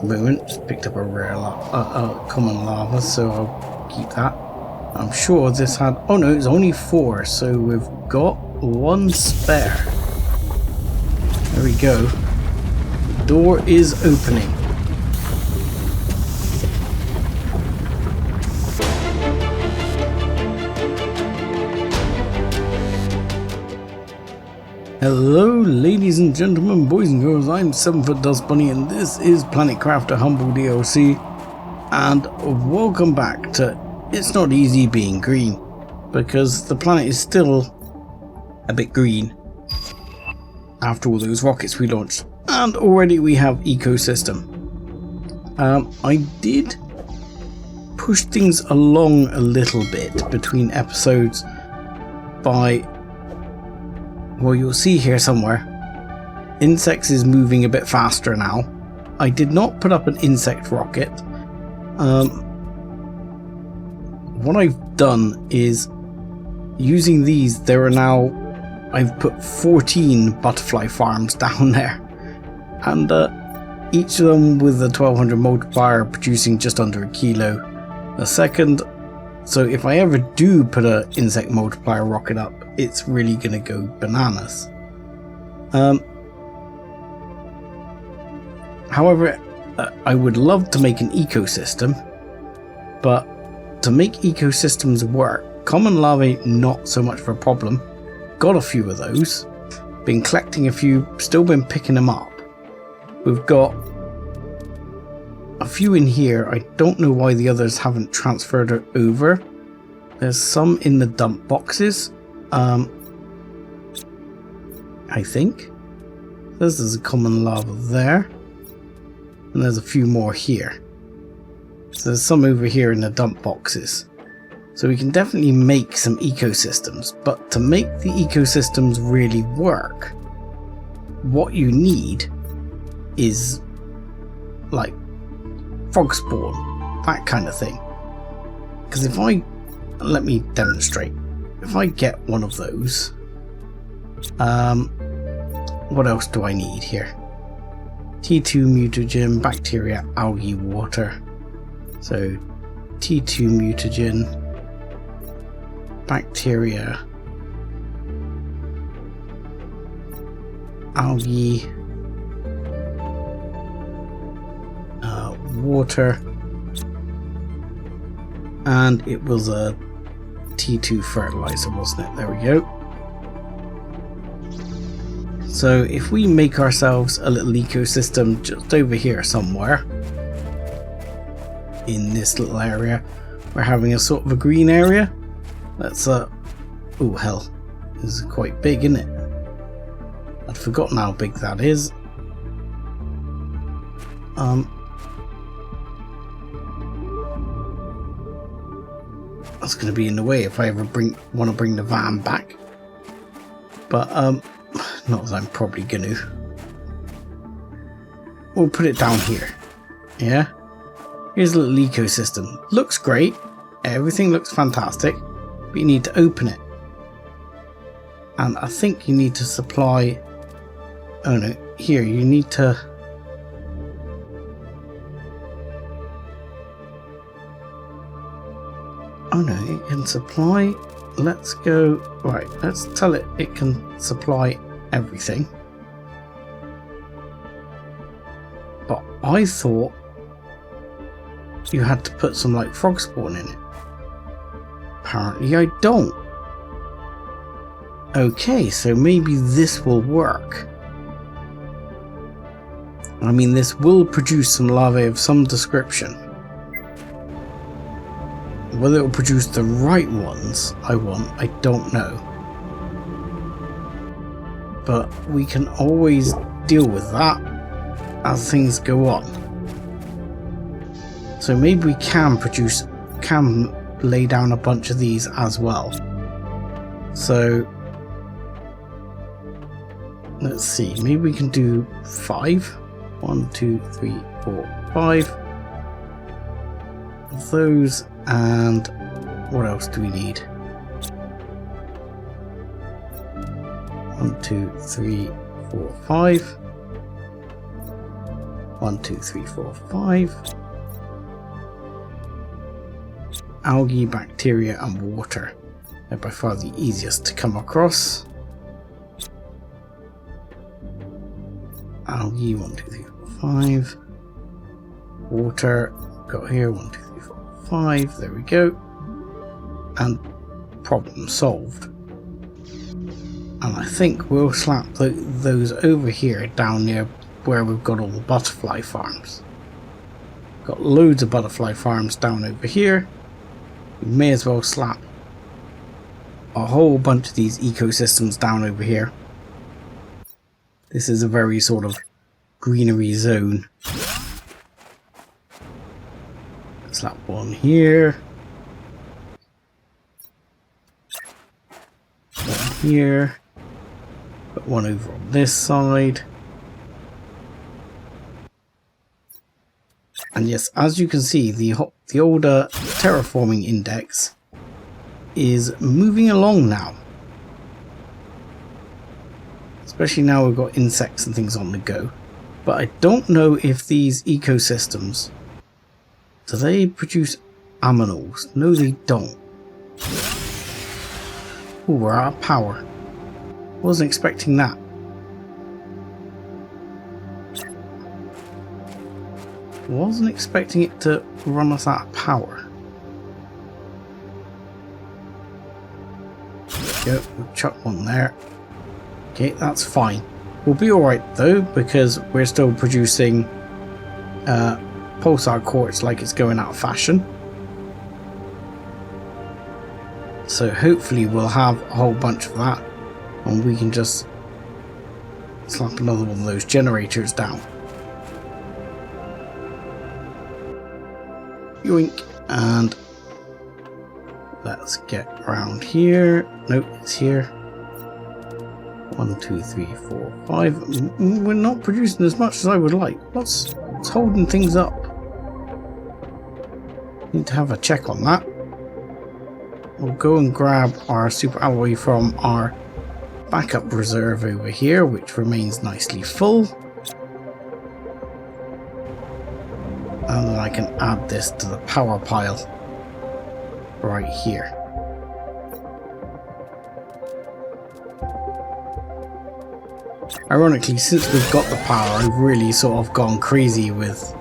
the moment. Just picked up a rare common lava, so I'll keep that. I'm sure this had... Oh no, it's only 4, so we've got 1 spare. There we go. The door is opening. Hello ladies and gentlemen, boys and girls, I'm 7foot Dust Bunny and this is Planet Craft, a humble DLC, and welcome back to It's Not Easy Being Green, because the planet is still a bit green after all those rockets we launched, and already we have ecosystem. I did push things along a little bit between episodes by... Well, you'll see here somewhere, insects is moving a bit faster now. I did not put up an insect rocket. What I've done is, using these, there are now, I've put 14 butterfly farms down there. And each of them with a 1200 multiplier producing just under a kilo a second. So if I ever do put an insect multiplier rocket up, it's really going to go bananas. However, I would love to make an ecosystem, but to make ecosystems work, common larvae not so much of a problem. Got a few of those, been collecting a few, still been picking them up. We've got a few in here. I don't know why the others haven't transferred it over. There's some in the dump boxes. I think this is a common lava there, and there's a few more here. So there's some over here in the dump boxes. So we can definitely make some ecosystems, but to make the ecosystems really work, what you need is like frog spawn, that kind of thing. Because if I, let me demonstrate. If I get one of those, what else do I need here? T2 mutagen, bacteria, algae, water. So T2 mutagen, bacteria, algae, water, and it was a T2 fertilizer, wasn't it? There we go. So if we make ourselves a little ecosystem just over here somewhere, in this little area, we're having a sort of a green area. That's oh hell, this is quite big, isn't it? I'd forgotten how big that is. That's going to be in the way if I ever want to bring the van back, but not that I'm probably going to. We'll put it down here. Yeah, here's a little ecosystem. Looks great, everything looks fantastic, but you need to open it, and I think you need to supply, oh no, here you need to, oh no, it can supply, let's go, right, let's tell it it can supply everything. But I thought you had to put some like frog spawn in it. Apparently I don't. Okay, so maybe this will work. I mean, this will produce some larvae of some description. Whether it will produce the right ones I want, I don't know. But we can always deal with that as things go on. So maybe we can lay down a bunch of these as well. So let's see, maybe we can do 5. 1, 2, 3, 4, 5 of those. And what else do we need? 1, 2, 3, 4, 5. 1, 2, 3, 4, 5. Algae, bacteria and water. They're by far the easiest to come across. Algae, 1, 2, 3, 4, 5. Water, got here, 1, 2, 3, 4, 5. There we go. And problem solved. And I think we'll slap those over here down near where we've got all the butterfly farms. Got loads of butterfly farms down over here. We may as well slap a whole bunch of these ecosystems down over here. This is a very sort of greenery zone. Slap one here. One here. Put one over on this side. And yes, as you can see, the older terraforming index is moving along now. Especially now we've got insects and things on the go. But I don't know if these ecosystems, do they produce aminals? No, they don't. Oh, we're out of power. Wasn't expecting that. Wasn't expecting it to run us out of power. Go, we'll chuck one there. Okay, that's fine. We'll be alright though, because we're still producing pulsar quartz like it's going out of fashion. So hopefully we'll have a whole bunch of that, and we can just slap another one of those generators down. Yoink, and let's get around here. Nope, it's here. 1, 2, 3, 4, 5. We're not producing as much as I would like. What's holding things up? Need to have a check on that. We'll go and grab our super alloy from our backup reserve over here, which remains nicely full. And then I can add this to the power pile right here. Ironically, since we've got the power, I've really sort of gone crazy with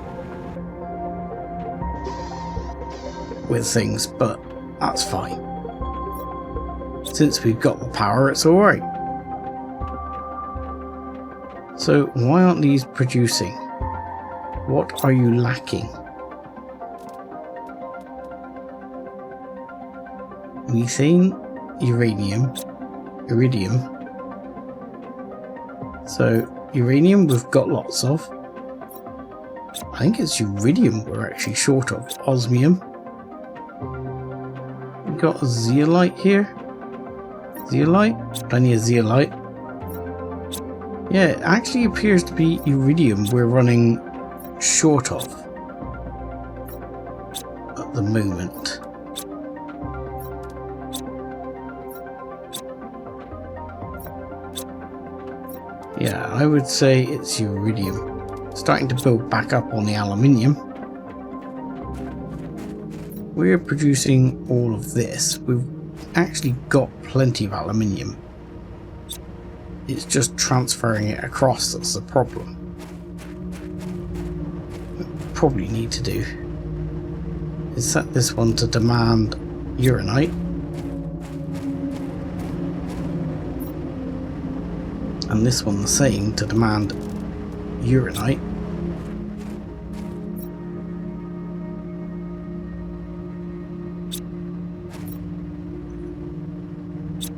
things, but that's fine. Since we've got the power, it's alright. So why aren't these producing? What are you lacking? Methane, uranium, iridium. So uranium we've got lots of. I think it's iridium we're actually short of. Osmium. We've got a zeolite here. Zeolite? Plenty of zeolite. Yeah, it actually appears to be iridium we're running short of at the moment. Yeah, I would say it's iridium. Starting to build back up on the aluminium. We're producing all of this. We've actually got plenty of aluminium. It's just transferring it across that's the problem. What we probably need to do is set this one to demand uranite. And this one the same to demand uranite.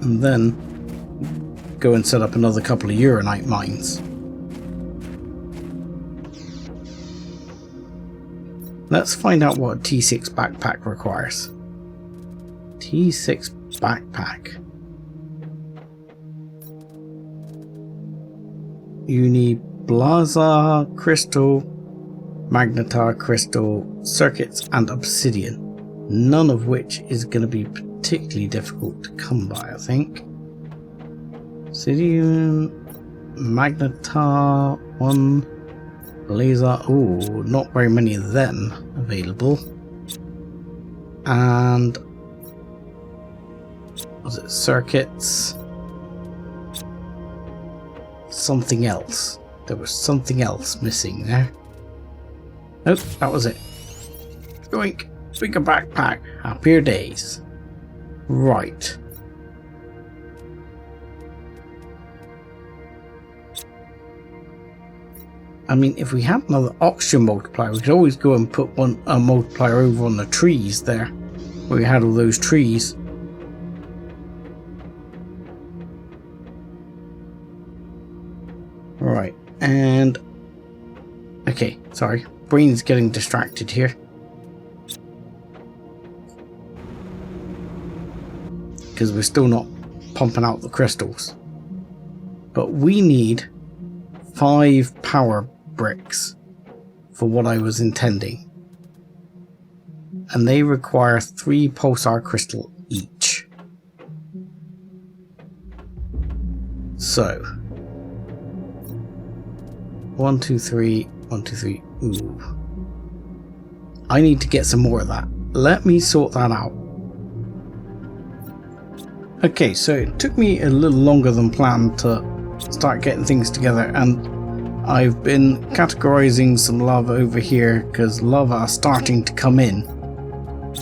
And then go and set up another couple of uranite mines. Let's find out what a T6 backpack requires. T6 backpack. You need Blaza crystal, magnetar crystal, circuits and obsidian. None of which is going to be particularly difficult to come by, I think. Obsidian, magnetar, 1, Laser, oh, not very many of them available. And was it circuits? Something else. There was something else missing there. Nope, that was it. Yoink! Bigger backpack. Happier days. Right. I mean, if we had another oxygen multiplier, we could always go and put a multiplier over on the trees there, where we had all those trees. Right, and okay, sorry, brain's getting distracted here. Because we're still not pumping out the crystals. But we need 5 power bricks for what I was intending. And they require 3 pulsar crystal each. So 1, 2, 3, 1, 2, 3. Ooh. I need to get some more of that. Let me sort that out. Okay, so it took me a little longer than planned to start getting things together, and I've been categorizing some lava over here because lava are starting to come in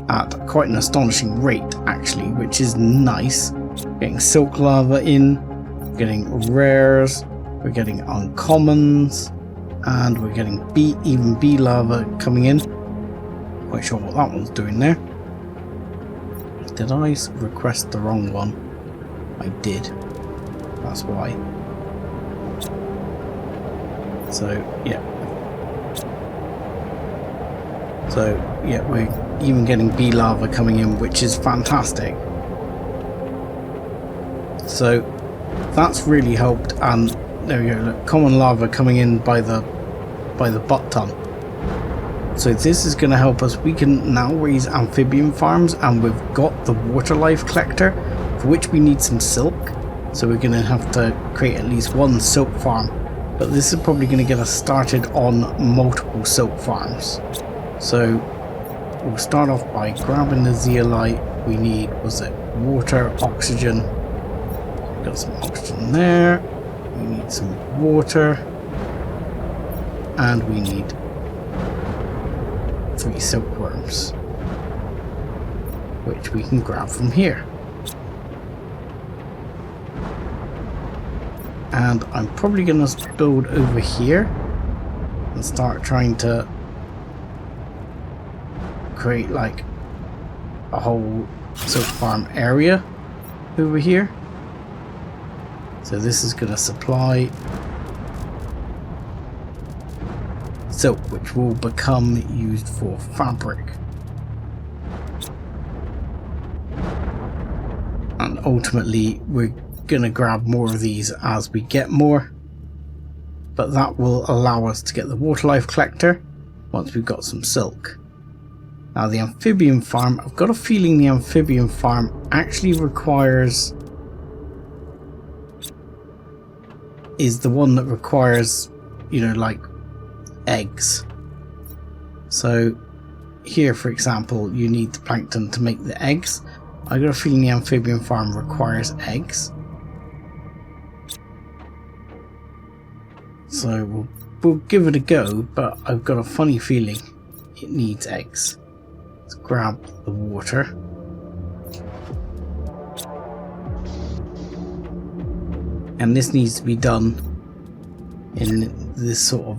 at quite an astonishing rate, actually, which is nice. Getting silk lava in, getting rares, we're getting uncommons, and we're getting even B lava coming in. Quite sure what that one's doing there. Did I request the wrong one? I did. That's why. So, yeah. So, yeah, we're even getting B lava coming in, which is fantastic. So, that's really helped, and there we go, look, common lava coming in by the butt ton. So this is going to help us. We can now raise amphibian farms, and we've got the water life collector, for which we need some silk. So we're going to have to create at least 1 silk farm. But this is probably going to get us started on multiple silk farms. So we'll start off by grabbing the zeolite. We need, was it water, oxygen? Got some oxygen there. We need some water. And we need 3 silkworms, which we can grab from here. And I'm probably going to build over here and start trying to create like a whole silk farm area over here. So this is going to supply silk, which will become used for fabric. And ultimately we're going to grab more of these as we get more, but that will allow us to get the water life collector once we've got some silk. Now the amphibian farm, I've got a feeling the amphibian farm actually requires, is the one that requires, you know, like eggs. So here, for example, you need the plankton to make the eggs. I got a feeling the amphibian farm requires eggs. So we'll give it a go, but I've got a funny feeling it needs eggs. Let's grab the water. And this needs to be done in this sort of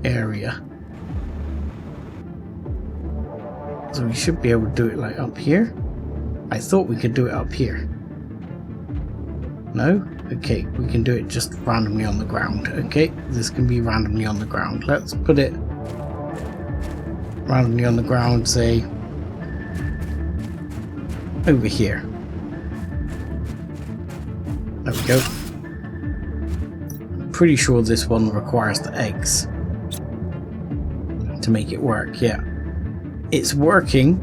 area. So we should be able to do it like up here. I thought we could do it up here. No? Okay, we can do it just randomly on the ground. Okay, this can be randomly on the ground. Let's put it randomly on the ground, say over here. There we go. I'm pretty sure this one requires the eggs to make it work. Yeah, it's working,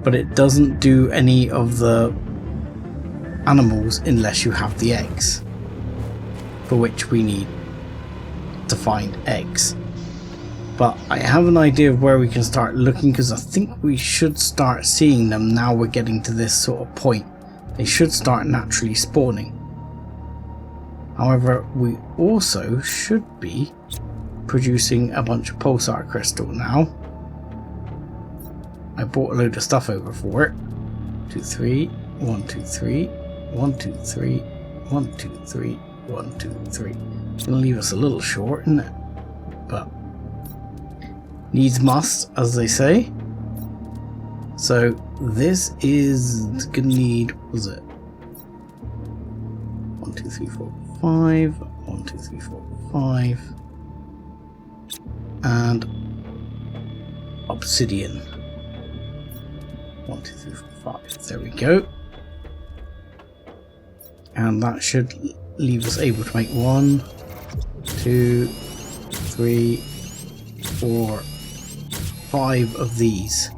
but it doesn't do any of the animals unless you have the eggs, for which we need to find eggs. But I have an idea of where we can start looking, because I think we should start seeing them now we're getting to this sort of point. They should start naturally spawning. However, we also should be producing a bunch of pulsar crystal now. I bought a load of stuff over for it. 2, 3, 1, 2, 3, 1, 2, 3, 1, 2, 3, 1, 2, 3. It's gonna leave us a little short, isn't it? But needs must, as they say. So this is gonna need, what was it? 1, 2, 3, 4, 5. 1, 2, 3, 4, 5. And obsidian. 1, 2, 3, 4, 5. There we go. And that should leave us able to make 1, 2, 3, 4, 5 of these.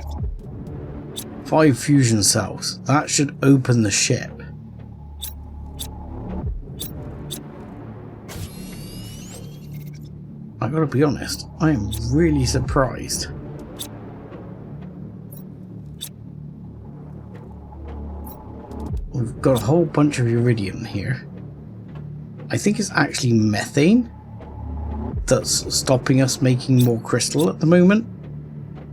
5 fusion cells. That should open the ship. I gotta be honest, I am really surprised. We've got a whole bunch of iridium here. I think it's actually methane that's stopping us making more crystal at the moment.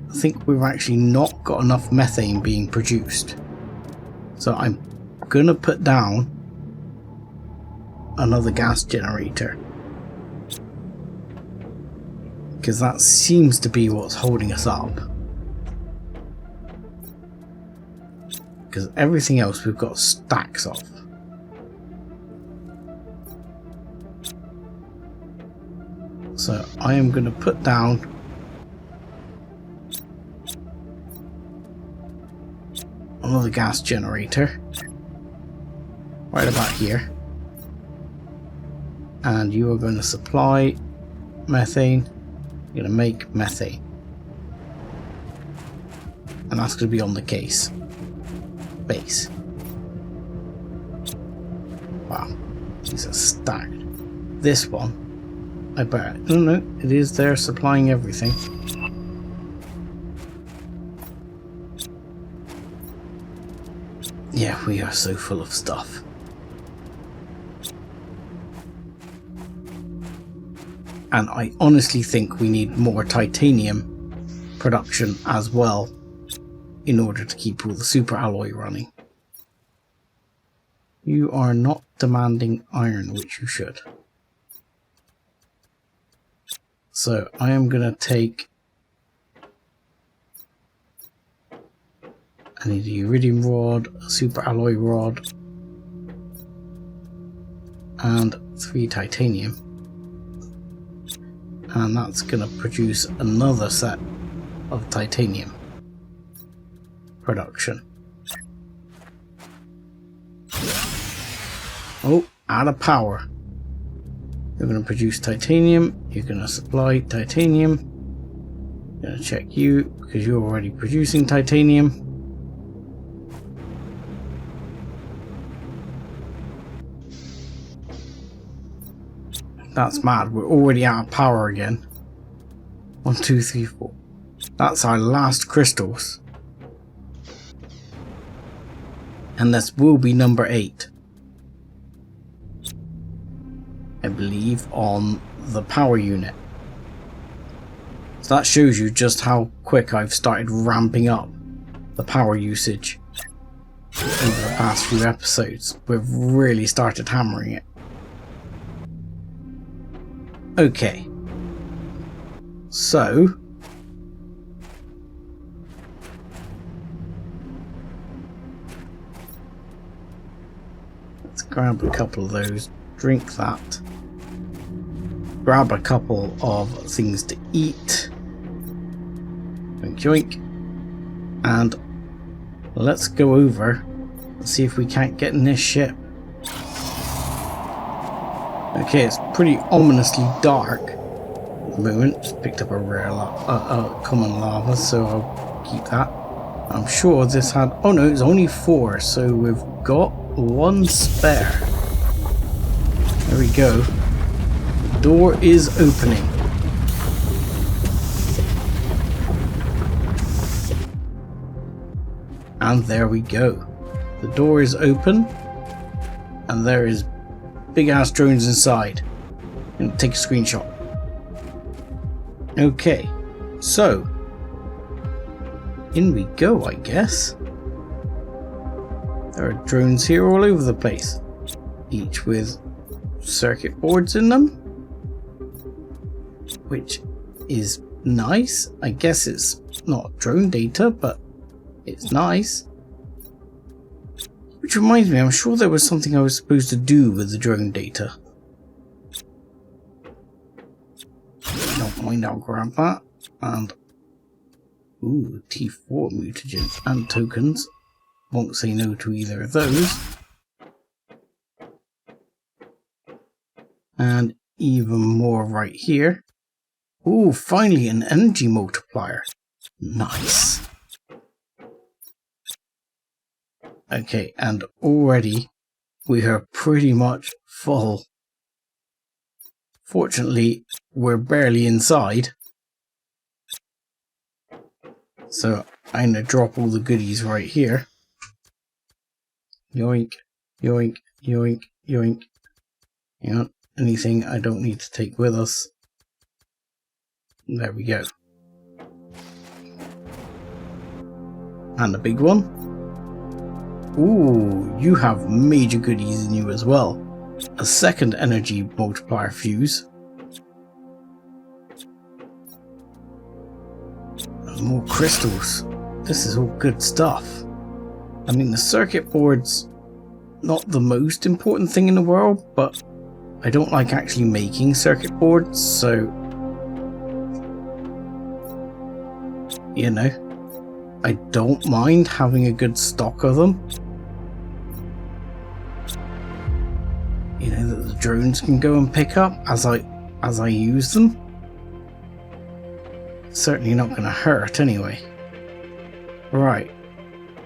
I think we've actually not got enough methane being produced. So I'm gonna put down another gas generator, because that seems to be what's holding us up. Because everything else we've got stacks of. So I am going to put down another gas generator right about here. And you are going to supply methane. You're going to make methane. And that's going to be on the base. Wow, these are stacked. This one, I bet. No, it is there supplying everything. Yeah, we are so full of stuff. And I honestly think we need more titanium production as well in order to keep all the super alloy running. You are not demanding iron, which you should. So I am going to take, I need a iridium rod, a super alloy rod, and 3 titanium. And that's going to produce another set of titanium production. Oh, out of power. You're going to produce titanium. You're going to supply titanium. I'm going to check you because you're already producing titanium. That's mad. We're already out of power again. 1, 2, 3, 4. That's our last crystals. And this will be number 8. I believe on the power unit. So that shows you just how quick I've started ramping up the power usage over the past few episodes. We've really started hammering it. Okay. So let's grab a couple of those, drink that, grab a couple of things to eat, yoink yoink, and let's go over and see if we can't get in this ship. Okay, it's pretty ominously dark at the moment. Just picked up a rare common lava, so I'll keep that. I'm sure this had, oh no, it's only 4, so we've got 1 spare. There we go. door is opening. And there we go. The door is open. And there is big ass drones inside. And take a screenshot. Okay. So. In we go, I guess. There are drones here all over the place. Each with circuit boards in them. Which is nice. I guess it's not drone data, but it's nice. Which reminds me, I'm sure there was something I was supposed to do with the drone data. Don't mind, I'll grab that. And ooh, T4 mutagens and tokens. Won't say no to either of those. And even more right here. Ooh, finally an energy multiplier. Nice. Okay, and already we are pretty much full. Fortunately, we're barely inside. So I'm going to drop all the goodies right here. Yoink, yoink, yoink, yoink. You know, anything I don't need to take with us. There we go. And a big one. Ooh, you have major goodies in you as well. A second energy multiplier fuse. And more crystals. This is all good stuff. I mean, the circuit board's not the most important thing in the world, but I don't like actually making circuit boards, so you know, I don't mind having a good stock of them. You know, that the drones can go and pick up as I use them. Certainly not going to hurt anyway. Right.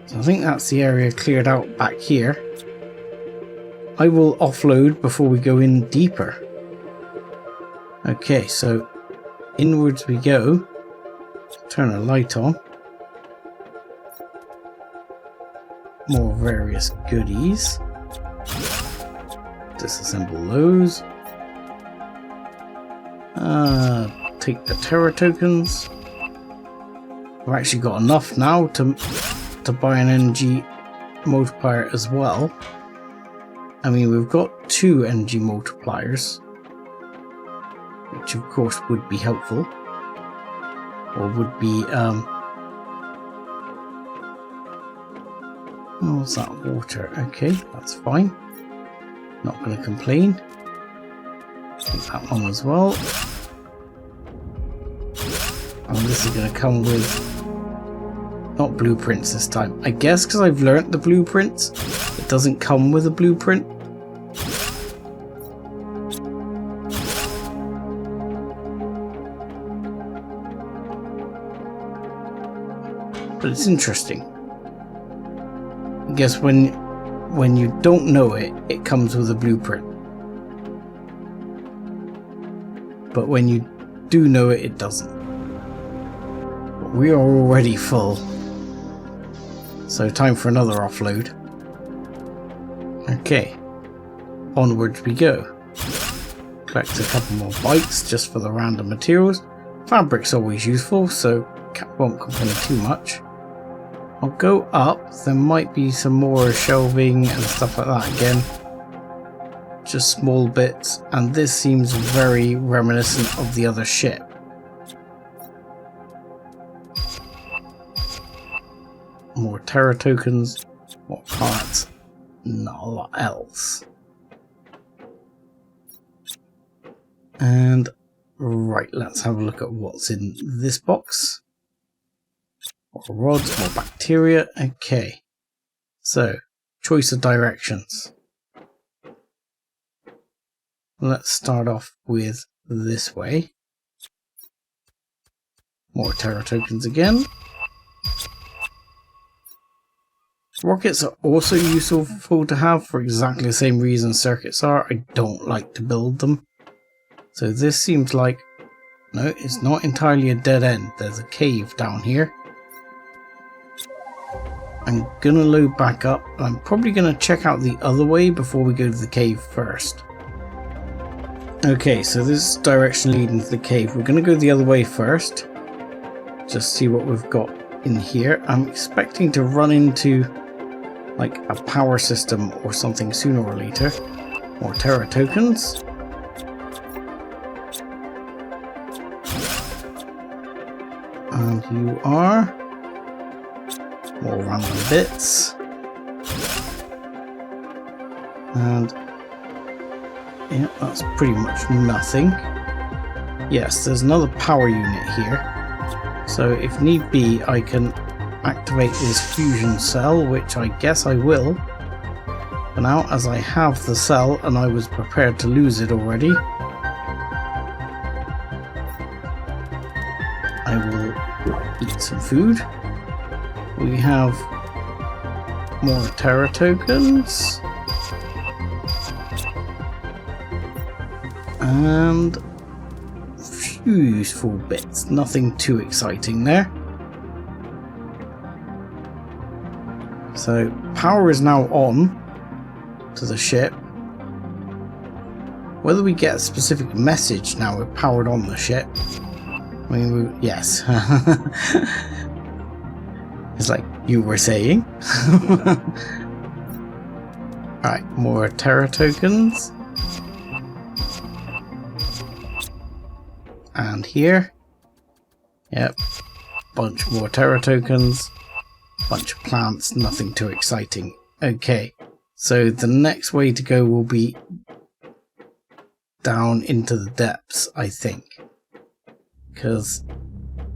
So I think that's the area cleared out back here. I will offload before we go in deeper. Okay, so inwards we go. Turn a light on. More various goodies. Disassemble those. Take the Terra tokens. I've actually got enough now to buy an energy multiplier as well. I mean, we've got 2 energy multipliers, which of course would be helpful, or would be oh, what's that? Water. Okay, that's fine. Not going to complain. Take that one as well. And this is going to come with not blueprints this time. I guess because I've learnt the blueprints, it doesn't come with a blueprint. But it's interesting. I guess when you don't know it, it comes with a blueprint. But when you do know it, it doesn't. But we are already full. So time for another offload. Okay. Onwards we go. Collect a couple more bikes just for the random materials. Fabric's always useful, so won't complain too much. I'll go up. There might be some more shelving and stuff like that again. Just small bits, and this seems very reminiscent of the other ship. More Terra tokens, more parts, not a lot else. And right, let's have a look at what's in this box. More rods, more bacteria. Okay, so choice of directions. Let's start off with this way. More Terra tokens again. Rockets are also useful to have for exactly the same reason circuits are. I don't like to build them. So this seems like... No, it's not entirely a dead end. There's a cave down here. I'm gonna load back up. I'm probably gonna check out the other way before we go to the cave first. Okay, so this is direction leading to the cave. We're gonna go the other way first. Just see what we've got in here. I'm expecting to run into like a power system or something sooner or later. More Terra tokens. And you are more random bits. And yeah, that's pretty much nothing. Yes, there's another power unit here. So if need be, I can activate this fusion cell, which I guess I will. But now, as I have the cell and I was prepared to lose it already, I will eat some food. We have more Terra tokens. And a few useful bits. Nothing too exciting there. So power is now on to the ship. Whether we get a specific message now we're powered on the ship. I mean, yes. It's like you were saying. Alright, more Terra tokens. And here. Yep. Bunch more Terra tokens. Bunch of plants, nothing too exciting. Okay, so the next way to go will be down into the depths, I think. Because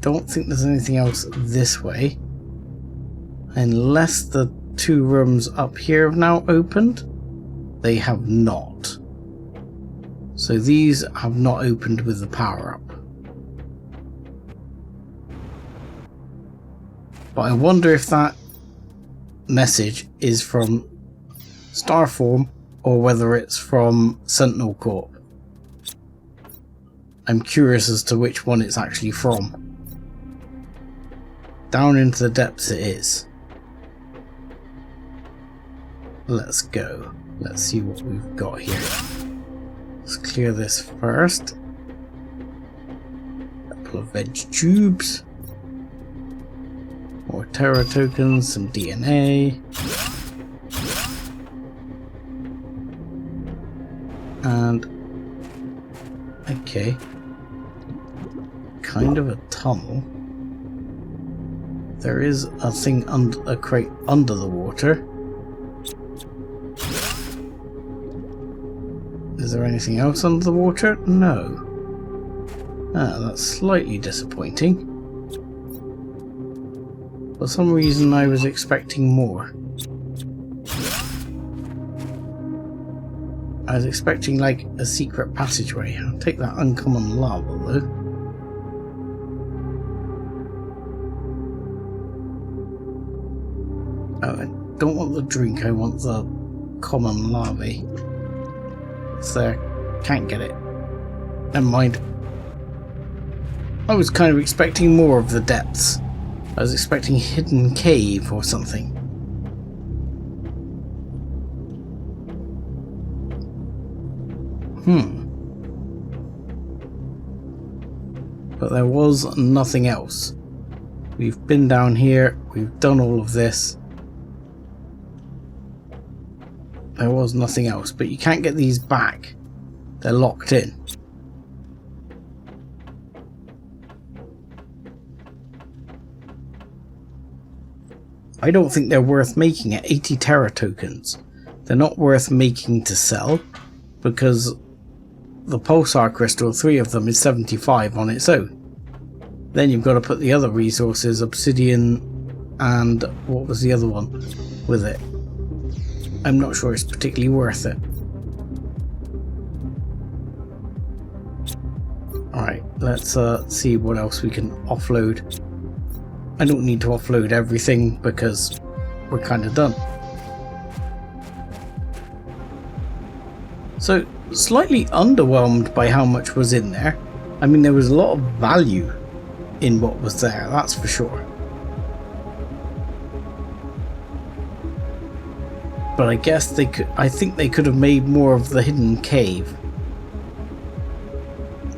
don't think there's anything else this way. Unless the two rooms up here have now opened. They have not. So these have not opened with the power up. But I wonder if that message is from Starform or whether it's from Sentinel Corp. I'm curious as to which one it's actually from. Down into the depths it is. Let's go. Let's see what we've got here. Let's clear this first. A couple of veg tubes. More Terra tokens, some DNA. And okay. Kind of a tunnel. There is a thing under a crate under the water. Is there anything else under the water? No. Ah, that's slightly disappointing. For some reason I was expecting more. I was expecting like a secret passageway. I'll take that uncommon lava though. Oh, I don't want the drink, I want the common larvae. It's there. Can't get it. Never mind. I was kind of expecting more of the depths. I was expecting a hidden cave or something. But there was nothing else. We've been down here. We've done all of this. There was nothing else. But you can't get these back. They're locked in. I don't think they're worth making at 80 Terra tokens. They're not worth making to sell because the pulsar crystal, 3 of them, is 75 on its own. Then you've got to put the other resources, obsidian and what was the other one with it. I'm not sure it's particularly worth it. Alright, let's see what else we can offload. I don't need to offload everything because we're kind of done. So, slightly underwhelmed by how much was in there. I mean, there was a lot of value in what was there, that's for sure. But I guess they could, I think they could have made more of the hidden cave.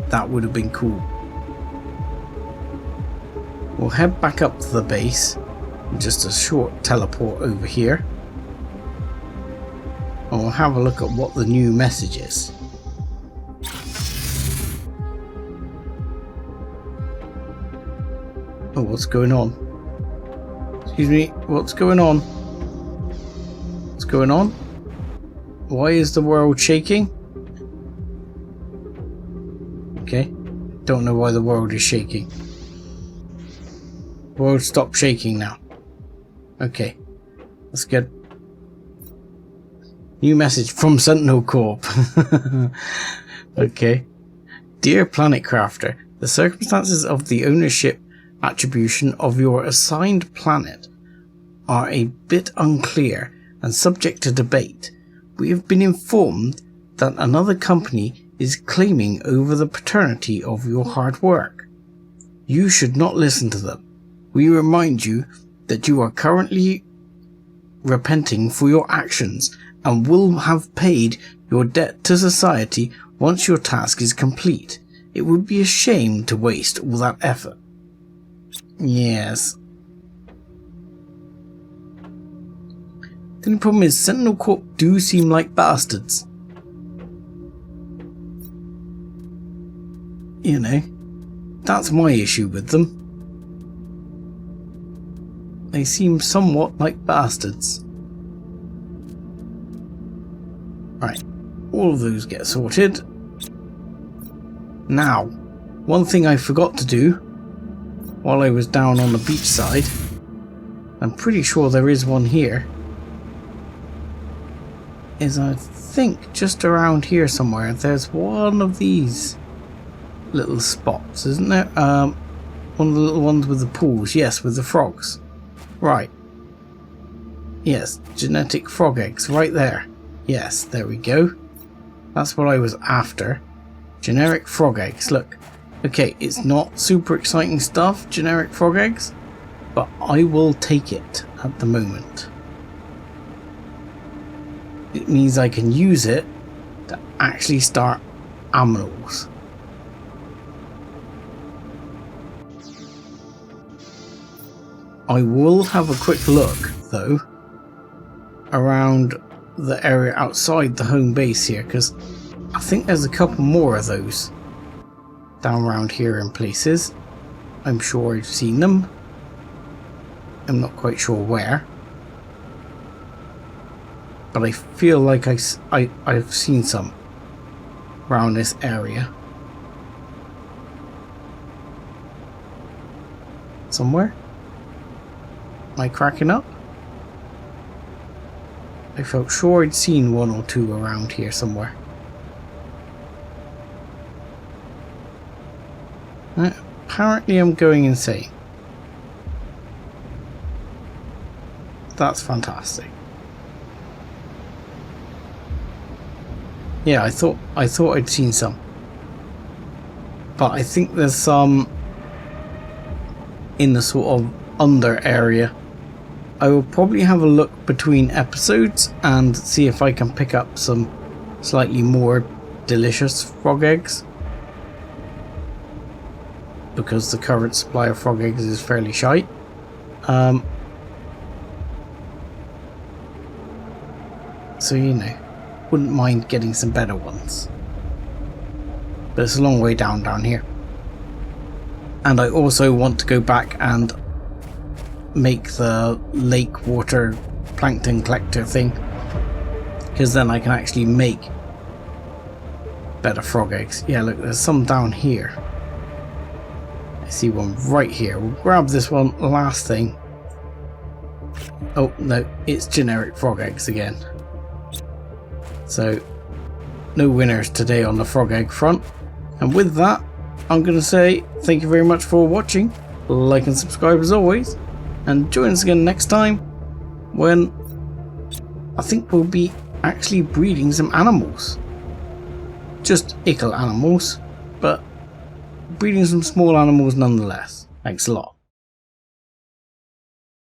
That would have been cool. We'll head back up to the base. Just a short teleport over here. And we'll have a look at what the new message is. Oh, what's going on? Excuse me, what's going on? What's going on? Why is the world shaking? Okay, don't know why the world is shaking. The world stopped shaking now. Okay, that's good. New message from Sentinel Corp. Okay. Dear Planet Crafter, the circumstances of the ownership attribution of your assigned planet are a bit unclear and subject to debate. We have been informed that another company is claiming over the paternity of your hard work. You should not listen to them. We remind you that you are currently repenting for your actions and will have paid your debt to society once your task is complete. It would be a shame to waste all that effort. Yes. The only problem is Sentinel Corp do seem like bastards. You know, that's my issue with them. They seem somewhat like bastards. Right, all of those get sorted. Now, one thing I forgot to do while I was down on the beach side, I'm pretty sure there is one here, is I think just around here somewhere there's one of these little spots, isn't there? One of the little ones with the pools, yes, with the frogs. Right. Yes, genetic frog eggs right there. Yes, there we go. That's what I was after. Generic frog eggs, look. Okay, it's not super exciting stuff, generic frog eggs, but I will take it at the moment. It means I can use it to actually start aminals. I will have a quick look, though, around the area outside the home base here, because I think there's a couple more of those down around here in places. I'm sure I've seen them. I'm not quite sure where, but I feel like I've seen some around this area. Somewhere? Am I cracking up? I felt sure I'd seen one or two around here somewhere. Apparently I'm going insane. That's fantastic. Yeah, I thought I'd seen some. But I think there's some in the sort of under area. I will probably have a look between episodes and see if I can pick up some slightly more delicious frog eggs, because the current supply of frog eggs is fairly shite. So, you know, wouldn't mind getting some better ones. But it's a long way down here. And I also want to go back and make the lake water plankton collector thing, because then I can actually make better frog eggs. Yeah, look, there's some down here. I see one right here. We'll grab this one last thing. Oh no, it's generic frog eggs again. So no winners today on the frog egg front. And with that, I'm going to say thank you very much for watching. Like and subscribe as always, and join us again next time when I think we'll be actually breeding some animals. just ickle animals, but breeding some small animals nonetheless. Thanks a lot.